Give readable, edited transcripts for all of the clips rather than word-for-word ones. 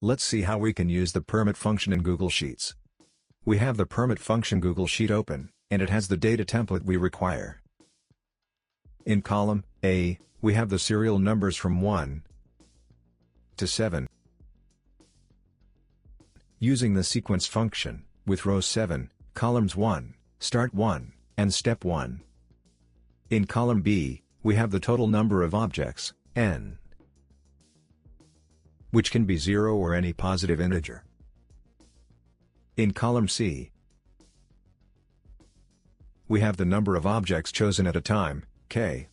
Let's see how we can use the permut function in Google Sheets. We have the permut function Google Sheet open, and it has the data template we require. In column A, we have the serial numbers from 1 to 7. Using the sequence function, with row 7, columns 1, start 1, and step 1. In column B, we have the total number of objects, n, which can be 0 or any positive integer. In column C, we have the number of objects chosen at a time, k,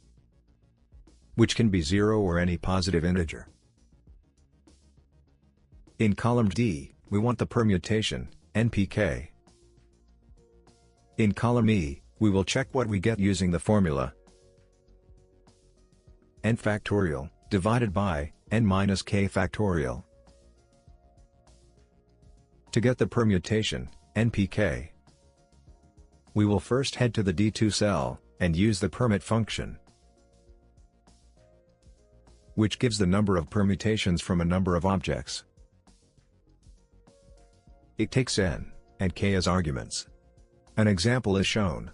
which can be 0 or any positive integer. In column D, we want the permutation, npk. In column E, we will check what we get using the formula n factorial, divided by n minus k factorial. To get the permutation, npk, we will first head to the D2 cell, and use the permut function, which gives the number of permutations from a number of objects. It takes n and k as arguments. An example is shown.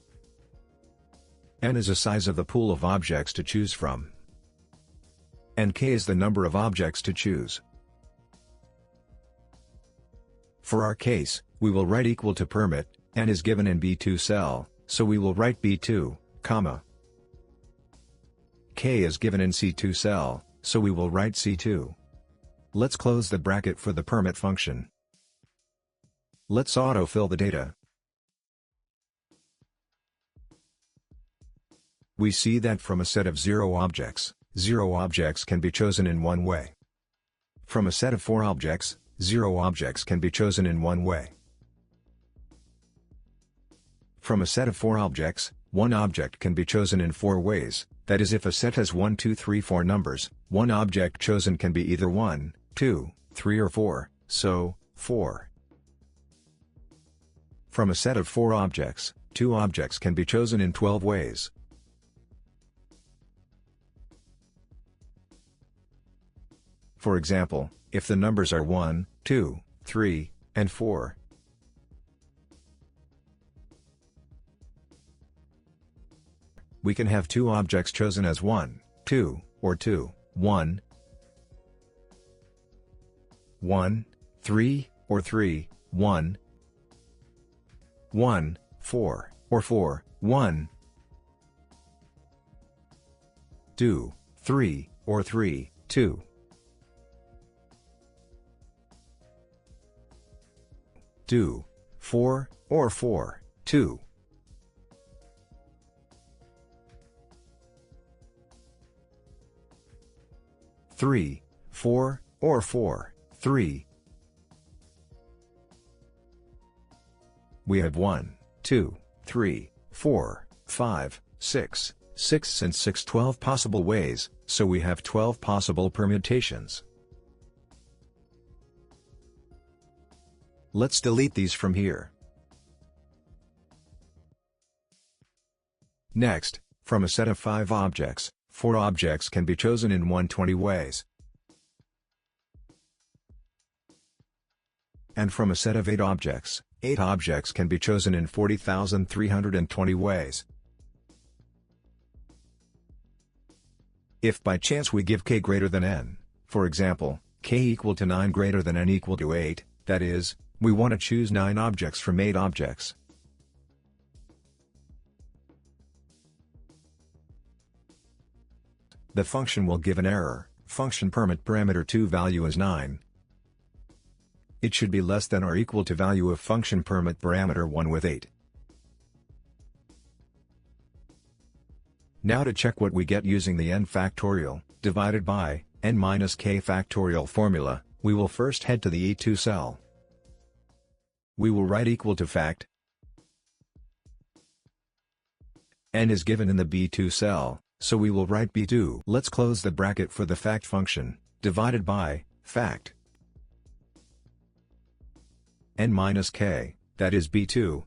N is the size of the pool of objects to choose from, and k is the number of objects to choose. For our case, we will write equal to permut, n is given in B2 cell, so we will write B2, comma. K is given in C2 cell, so we will write C2. Let's close the bracket for the permut function. Let's autofill the data. We see that from a set of 0 objects can be chosen in one way. From a set of 4 objects, 0 objects can be chosen in one way. From a set of 4 objects, 1 object can be chosen in 4 ways, that is if a set has 1 2 3 4 numbers, 1 object chosen can be either 1, 2, 3 or 4, so, 4. From a set of 4 objects, 2 objects can be chosen in 12 ways. For example, if the numbers are 1, 2, 3, and 4, we can have 2 objects chosen as 1, 2, or 2, 1, 1, 3, or 3, 1, 1, 4, or 4, 1, 2, 3, or 3, 2. 2, 4, or 4, 2. Three, 4, or 4, 3. We have 1, 2, 3, 4, 5, 6, 6 and 6 12 possible ways, so we have 12 possible permutations. Let's delete these from here. Next, from a set of 5 objects, 4 objects can be chosen in 120 ways. And from a set of 8 objects, 8 objects can be chosen in 40,320 ways. If by chance we give k greater than n, for example, k equal to 9 greater than n equal to 8, that is, we want to choose 9 objects from 8 objects. The function will give an error, function permut parameter 2 value is 9. It should be less than or equal to value of function permut parameter 1 with 8. Now to check what we get using the n factorial, divided by, n minus k factorial formula, we will first head to the E2 cell. We will write equal to fact. N is given in the B2 cell, so we will write B2. Let's close the bracket for the fact function, divided by, fact. N minus k, that is B2,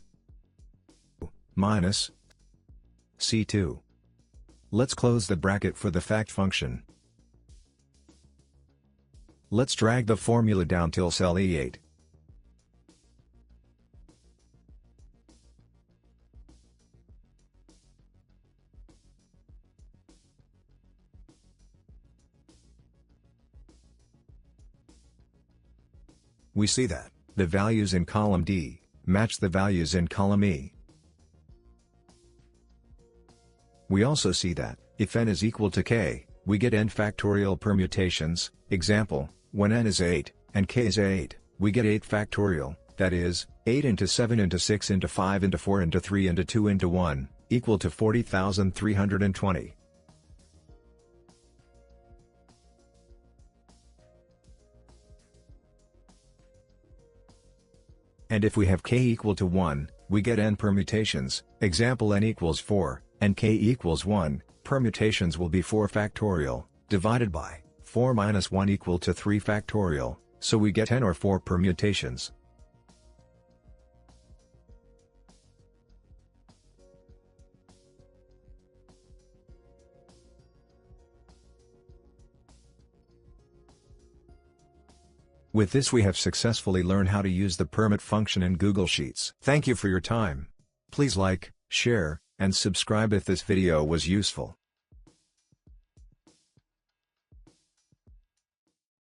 minus C2. Let's close the bracket for the fact function. Let's drag the formula down till cell E8. We see that the values in column D match the values in column E. We also see that, if n is equal to k, we get n factorial permutations. Example, when n is 8, and k is 8, we get 8 factorial, that is, 8 into 7 into 6 into 5 into 4 into 3 into 2 into 1, equal to 40,320. And if we have k equal to 1, we get n permutations. Example, n equals 4, and k equals 1, permutations will be 4 factorial, divided by 4 minus 1 equal to 3 factorial, so we get n or 4 permutations. With this we have successfully learned how to use the permut function in Google Sheets. Thank you for your time. Please like, share, and subscribe if this video was useful.